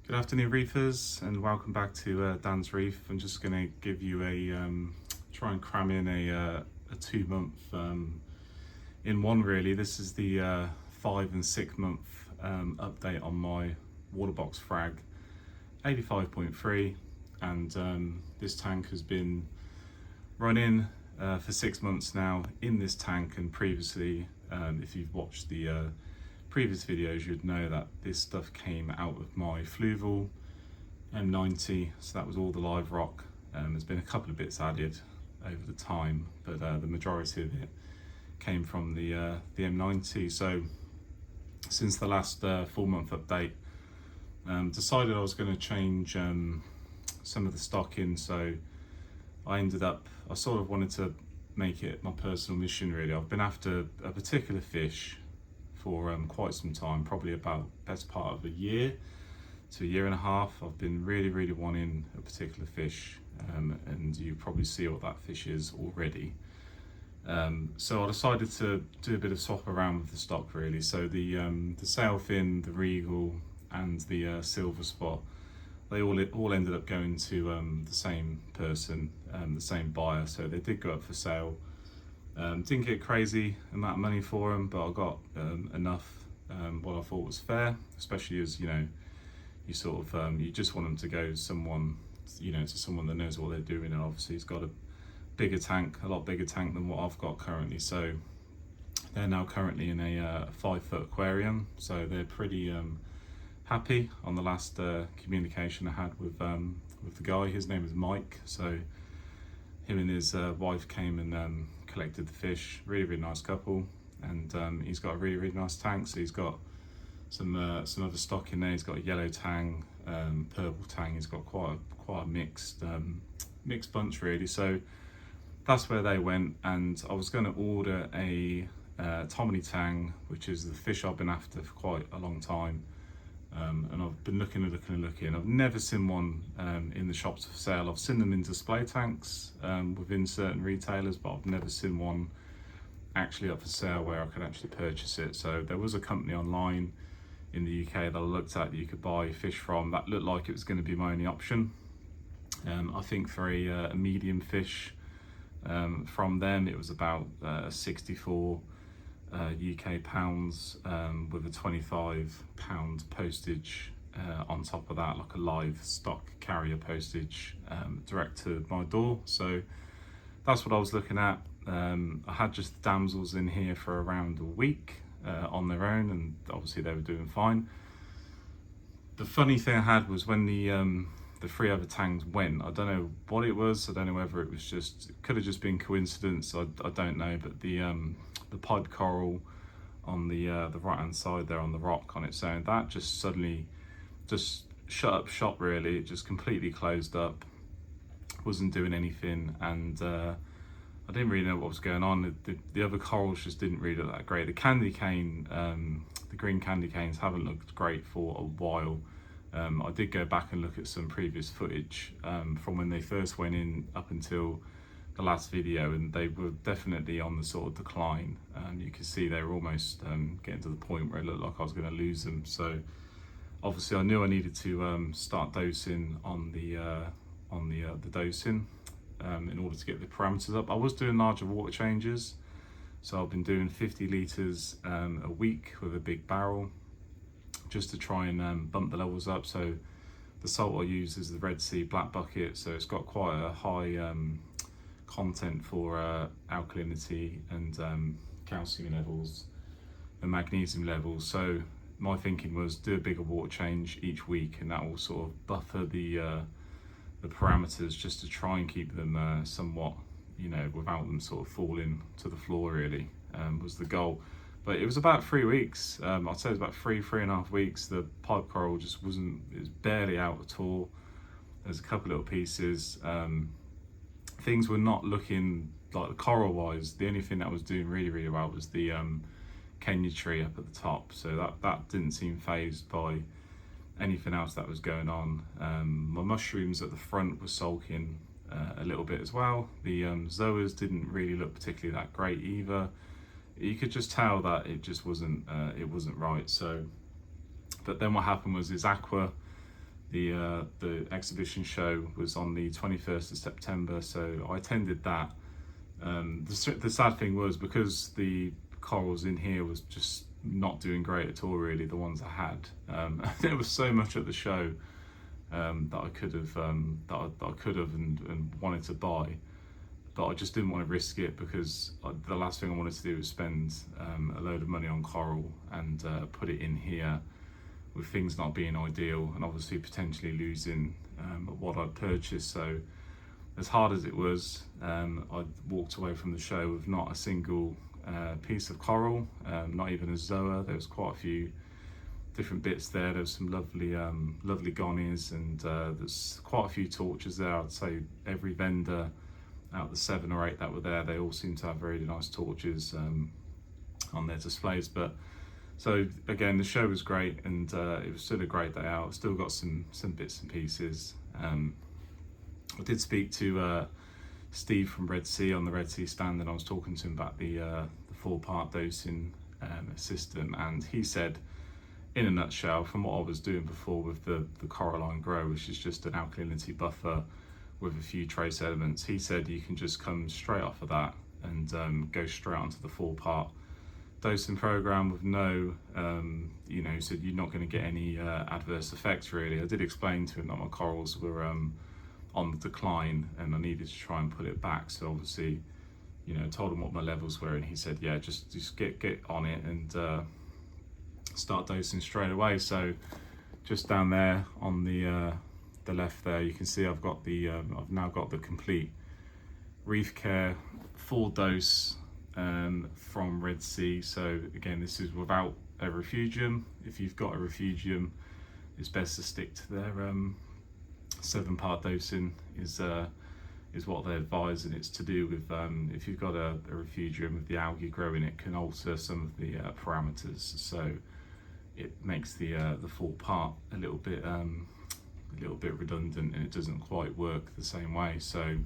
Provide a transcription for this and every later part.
Good afternoon, reefers, and welcome back to Dan's Reef. I'm just going to give you try and cram in a 2 month in one really. This is the 5 and 6 month update on my Waterbox Frag 85.3, and this tank has been running for 6 months now in this tank, and previously, if you've watched the previous videos, you'd know that this stuff came out of my fluval M90, so that was all the live rock. There's been a couple of bits added over the time, but the majority of it came from the M90. So since the last 4 month update, decided I was going to change some of the stock in. So I sort of wanted to make it my personal mission really. I've been after a particular fish for quite some time, probably about best part of a year to a year and a half. I've been really wanting a particular fish, and you probably see what that fish is already. So I decided to do a bit of swap around with the stock really. So the sailfin, the regal, and the silver spot, they all ended up going to the same person, the same buyer. So they did go up for sale. Didn't get crazy amount of money for them, but I got enough what I thought was fair, especially as you know, you sort of you just want them to go to someone, to someone that knows what they're doing, and obviously he's got a lot bigger tank than what I've got currently. So they're now currently in a 5-foot aquarium, so they're pretty happy. On the last communication I had with the guy, his name is Mike, so him and his wife came and collected the fish. Really nice couple, and he's got a really nice tank. So he's got some other stock in there. He's got a yellow tang, purple tang. He's got quite a mixed bunch really. So that's where they went, and I was going to order a Tomini Tang, which is the fish I've been after for quite a long time. And I've been looking. I've never seen one in the shops for sale. I've seen them in display tanks within certain retailers, but I've never seen one actually up for sale where I could actually purchase it. So there was a company online in the UK that I looked at that you could buy fish from. That looked like it was going to be my only option. I think for a medium fish from them, it was about 64 UK pounds, with a £25 postage on top of that, like a live stock carrier postage direct to my door. So that's what I was looking at. I had just the damsels in here for around a week on their own, and obviously they were doing fine. The funny thing I had was when the 3 other tangs went, I don't know what it was. I don't know whether it was it could have just been coincidence. I don't know, but the pied coral on the right hand side there on the rock on its own, that just suddenly just shut up shop really. It just completely closed up, wasn't doing anything, and I didn't really know what was going on. The other corals just didn't really look that great. The candy cane, the green candy canes haven't looked great for a while. I did go back and look at some previous footage from when they first went in up until the last video, and they were definitely on the sort of decline. You could see they were almost getting to the point where it looked like I was going to lose them. So obviously I knew I needed to start dosing on the dosing in order to get the parameters up. I was doing larger water changes, so I've been doing 50 litres a week with a big barrel, just to try and bump the levels up. So the salt I use is the Red Sea Black Bucket, so it's got quite a high content for alkalinity and calcium levels and magnesium levels. So my thinking was do a bigger water change each week, and that will sort of buffer the parameters, just to try and keep them somewhat, without them sort of falling to the floor really, was the goal. But it was about 3 weeks. I'd say it was about 3.5 weeks. The pipe coral just it was barely out at all. There's a couple little pieces. Things were not looking like, the coral wise, the only thing that was doing really well was the Kenya tree up at the top. So that didn't seem phased by anything else that was going on. My mushrooms at the front were sulking a little bit as well. The zoas didn't really look particularly that great either. You could just tell that it just wasn't right. So, but then what happened was his aqua the exhibition show was on the 21st of September, so I attended that. The sad thing was, because the corals in here was just not doing great at all, really, the ones I had. There was so much at the show that I could have and wanted to buy, but I just didn't want to risk it, because the last thing I wanted to do was spend a load of money on coral and put it in here with things not being ideal, and obviously potentially losing what I'd purchased. So as hard as it was, I walked away from the show with not a single piece of coral, not even a zoa. There was quite a few different bits there. There was some lovely gonies, and there's quite a few torches there. I'd say every vendor out of the 7 or 8 that were there, they all seem to have very nice torches on their displays. But so again, the show was great, and it was still a great day out. Still got some bits and pieces. I did speak to Steve from Red Sea on the Red Sea stand, and I was talking to him about the 4-part dosing system, and he said, in a nutshell, from what I was doing before with the coralline grow, which is just an alkalinity buffer with a few trace elements, he said you can just come straight off of that and go straight onto the 4-part dosing program with no, he said you're not going to get any adverse effects, really. I did explain to him that my corals were on the decline and I needed to try and put it back, so obviously, told him what my levels were, and he said, yeah, just get on it and start dosing straight away. So just down there on the left there, you can see I've now got the complete Reef Care full dose from Red Sea. So again, this is without a refugium. If you've got a refugium, it's best to stick to their 7-part dosing is what they advise, and it's to do with if you've got a refugium with the algae growing, it can alter some of the parameters, so it makes the 4-part a little bit redundant, and it doesn't quite work the same way. So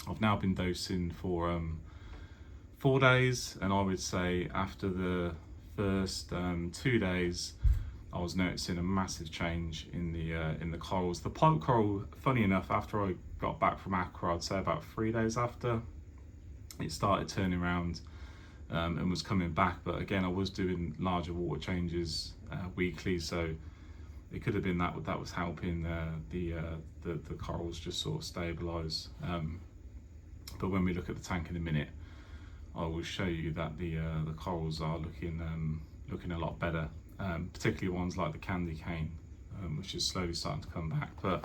I've now been dosing for 4 days, and I would say after the first 2 days, I was noticing a massive change in the corals. The pipe coral, funny enough, after I got back from Aqua, I'd say about 3 days after, it started turning around and was coming back. But again, I was doing larger water changes weekly, so it could have been that was helping the corals just sort of stabilise. But when we look at the tank in a minute, I will show you that the corals are looking a lot better. Particularly ones like the candy cane, which is slowly starting to come back. But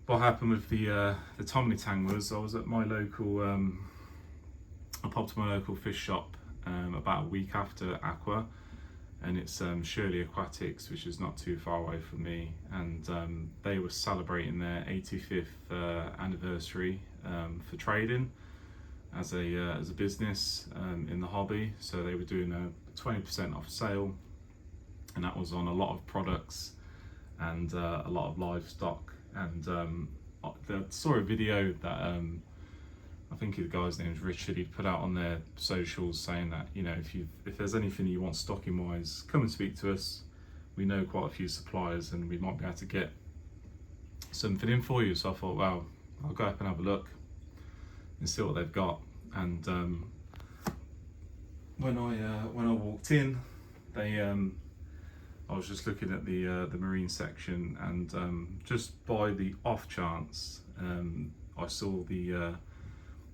what happened with the Tomini Tang was, I was at my local, I popped to my local fish shop about a week after Aqua, and it's Shirley Aquatics, which is not too far away from me, and they were celebrating their 85th anniversary for trading as a business in the hobby. So they were doing a 20% off sale, and that was on a lot of products and a lot of livestock. And I saw a video that I think the guy's name is Richard. He put out on their socials saying that, if there's anything you want stocking wise, come and speak to us. We know quite a few suppliers, and we might be able to get something in for you. So I thought, well, I'll go up and have a look and see what they've got. And when I walked in, I was just looking at the marine section, and just by the off chance, I saw the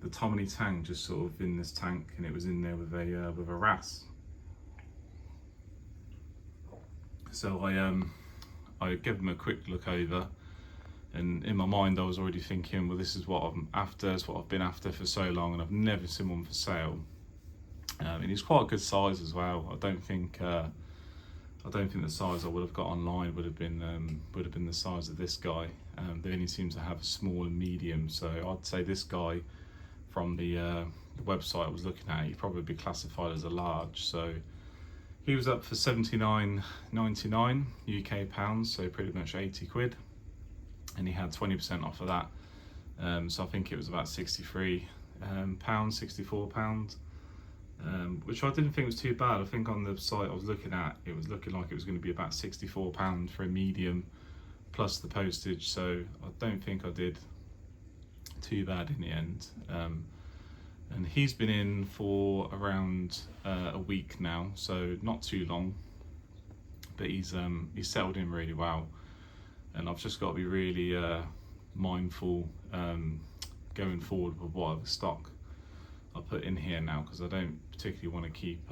Tomini Tang just sort of in this tank, and it was in there with a wrasse. So I gave them a quick look over, and in my mind I was already thinking, well, this is what I'm after. It's what I've been after for so long, and I've never seen one for sale. And he's quite a good size as well. I don't think the size I would have got online would have been the size of this guy. They only seem to have a small and medium, so I'd say this guy from the website I was looking at, he'd probably be classified as a large. So he was up for £79.99 UK pounds, so pretty much 80 quid, and he had 20% off of that. So I think it was about £63, £64. Which I didn't think was too bad. I think on the site I was looking at, it was looking like it was going to be about £64 for a medium plus the postage, so I don't think I did too bad in the end. And he's been in for around a week now, so not too long, but he's settled in really well. And I've just got to be really mindful going forward with what other stock I put in here now, because I don't particularly want to keep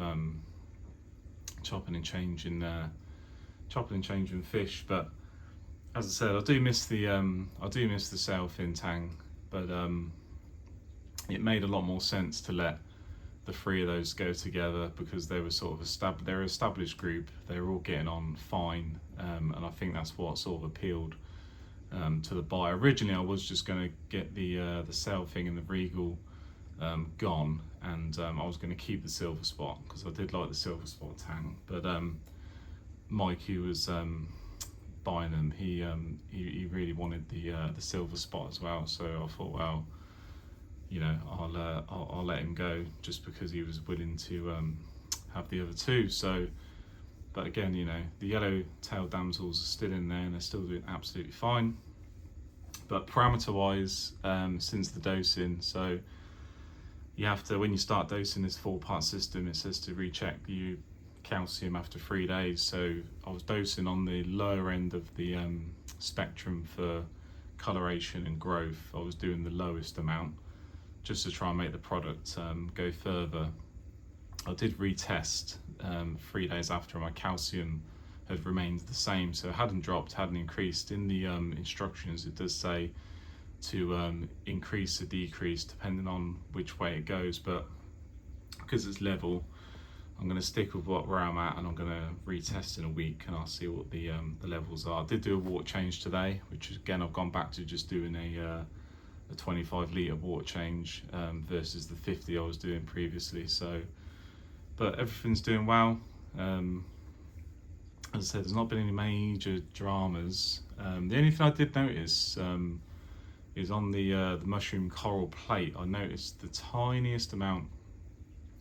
chopping and changing fish. But as I said, I do miss the sailfin tang, but it made a lot more sense to let the three of those go together, because they were sort of they're an established group, they were all getting on fine, and I think that's what sort of appealed to the buyer. Originally I was just going to get the sailfin and the regal gone, and I was going to keep the silver spot because I did like the silver spot tang, but Mike, who was buying them, he really wanted the silver spot as well, so I thought, well, you know, I'll let him go, just because he was willing to have the other two. So, but again, you know, the yellow-tailed damsels are still in there and they're still doing absolutely fine. But parameter wise, since the dosing, so you have to, when you start dosing this 4-part system, it says to recheck your calcium after 3 days. So I was dosing on the lower end of the spectrum for coloration and growth. I was doing the lowest amount, just to try and make the product go further. I did retest 3 days after, my calcium had remained the same, so it hadn't dropped, hadn't increased. In the instructions it does say to increase or decrease depending on which way it goes, but because it's level, I'm going to stick with where I'm at, and I'm going to retest in a week and I'll see what the levels are. I did do a water change today, which again I've gone back to just doing a 25 litre water change versus the 50 I was doing previously. So, but everything's doing well. As I said, there's not been any major dramas. The only thing I did notice is on the mushroom coral plate, I noticed the tiniest amount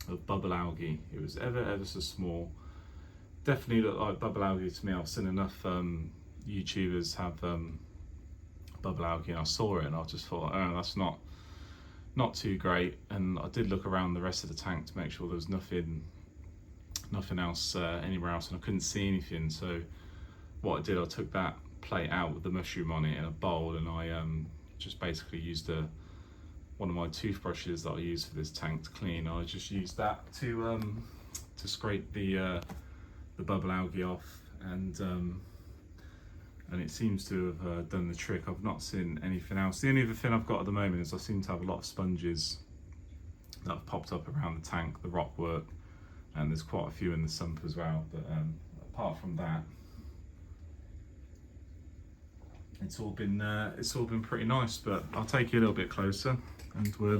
of bubble algae. It was ever so small. Definitely looked like bubble algae to me. I've seen enough YouTubers have bubble algae, and I saw it and I just thought, oh, that's not too great. And I did look around the rest of the tank to make sure there was nothing else anywhere else, and I couldn't see anything. So what I did, I took that plate out with the mushroom on it in a bowl, and I just basically used one of my toothbrushes that I use for this tank to clean. I just used that to scrape the bubble algae off, and it seems to have done the trick. I've not seen anything else. The only other thing I've got at the moment is I seem to have a lot of sponges that have popped up around the tank, the rock work, and there's quite a few in the sump as well. But apart from that, it's all been pretty nice. But I'll take you a little bit closer, and we'll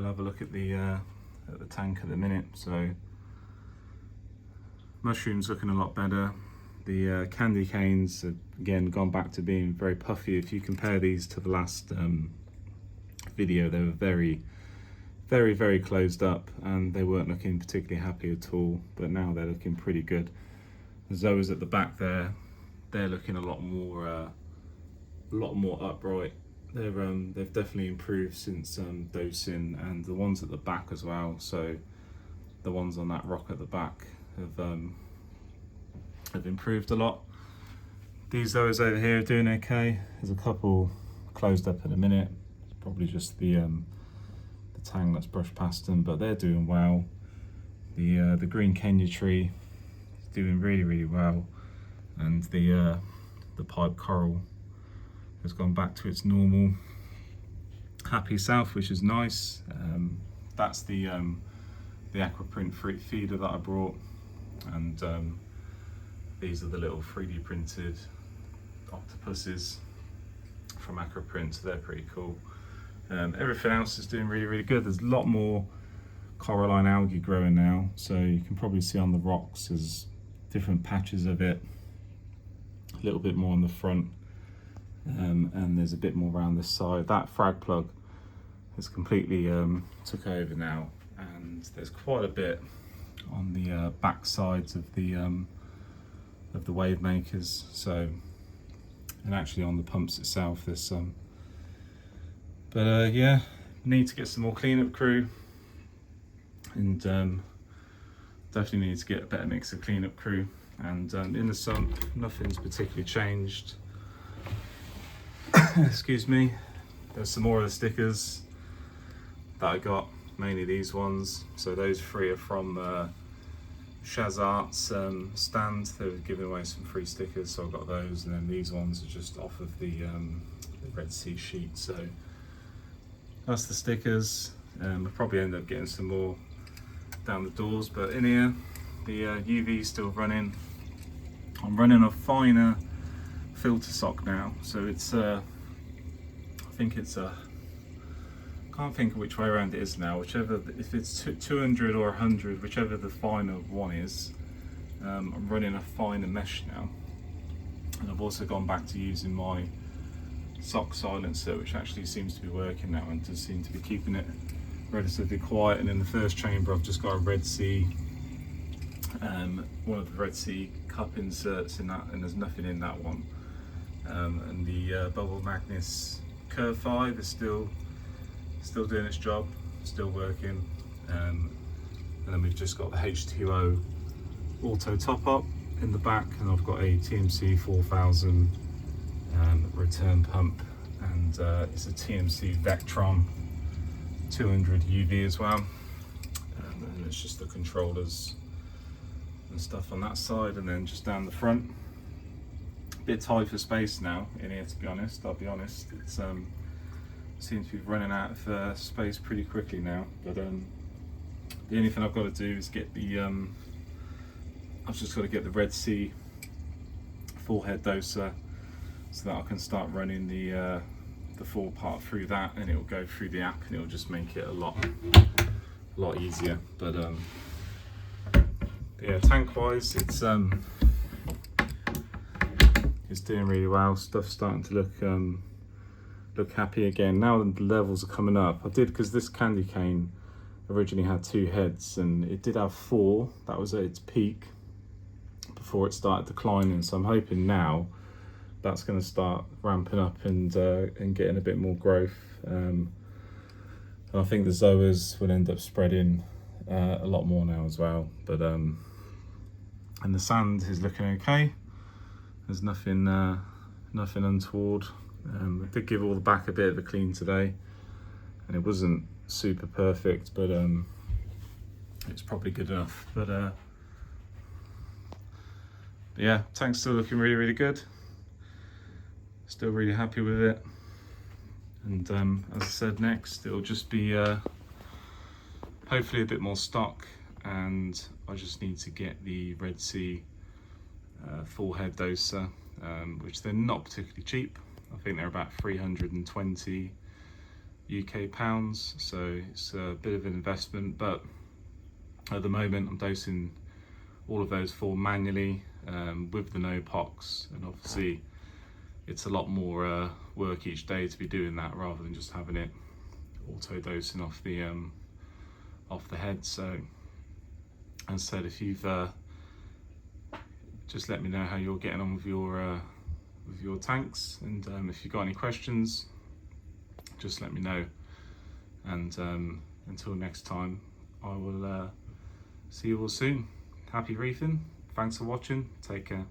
have a look at the tank at the minute. So mushrooms looking a lot better. The candy canes have again gone back to being very puffy. If you compare these to the last video, they were very closed up, and they weren't looking particularly happy at all. But now they're looking pretty good. The zoas at the back there, they're looking a lot more upright. They've definitely improved since dosing, and the ones at the back as well. So the ones on that rock at the back have improved a lot. These zoas over here are doing okay. There's a couple closed up at the minute. It's probably just the tang that's brushed past them, but they're doing well. The green Kenya tree is doing really well, and the pipe coral has gone back to its normal happy self, which is nice. That's the aquaprint fruit feeder that I brought, and these are the little 3D printed octopuses from Aquaprint, so they're pretty cool. Everything else is doing really good. There's a lot more coralline algae growing now, so you can probably see on the rocks there's different patches of it, a little bit more on the front, and there's a bit more around this side. That frag plug has completely took over now, and there's quite a bit on the back sides of the of the wave makers. So, and actually on the pumps itself there's some. But yeah, need to get some more cleanup crew, and definitely need to get a better mix of cleanup crew. And in the sump, nothing's particularly changed. Excuse me. There's some more of the stickers that I got, mainly these ones. So those three are from Shaz Art's stand. They were giving away some free stickers, so I got those. And then these ones are just off of the Red Sea sheet. So that's the stickers. I'll probably end up getting some more down the doors, but in here the UV is still running. I'm running a finer filter sock now, so it's I think it's can't think of which way around it is now, whichever, if it's 200 or 100, whichever the finer one is. I'm running a finer mesh now, and I've also gone back to using my sock silencer, which actually seems to be working now and does seem to be keeping it relatively quiet. And in the first chamber I've just got a Red Sea, one of the Red Sea cup inserts in that, and there's nothing in that one. And the Bubble Magnus Curve 5 is still doing its job, still working. And then we've just got the H2O auto top up in the back, and I've got a TMC 4000 return pump, and it's a TMC Vectron 200 UV as well. And it's just the controllers and stuff on that side, and then just down the front, a bit tight for space now in here, to be honest. I'll be honest, it's seems to be running out of space pretty quickly now. But the only thing I've got to do is get the I've just got to get the Red Sea full head doser, so that I can start running the full part through that, and it will go through the app, and it will just make it a lot easier. But yeah, tank wise, it's doing really well. Stuff's starting to look happy again now that the levels are coming up. I did, because this candy cane originally had 2 heads, and it did have 4. That was at its peak before it started declining. So I'm hoping now that's going to start ramping up and getting a bit more growth. And I think the zoas will end up spreading a lot more now as well. But and the sand is looking okay. There's nothing untoward. I did give all the back a bit of a clean today, and it wasn't super perfect, but it's probably good enough. But yeah, tank's still looking really good. Still really happy with it. And as I said, next it'll just be hopefully a bit more stock, and I just need to get the Red Sea full head doser, which they're not particularly cheap. I think they're about 320 UK pounds, so it's a bit of an investment. But at the moment I'm dosing all of those 4 manually with the no pox, and obviously it's a lot more work each day to be doing that, rather than just having it auto dosing off the head. So as I said, if you've just let me know how you're getting on with your tanks, and if you've got any questions, just let me know. And until next time, I will see you all soon. Happy reefing. Thanks for watching. Take care.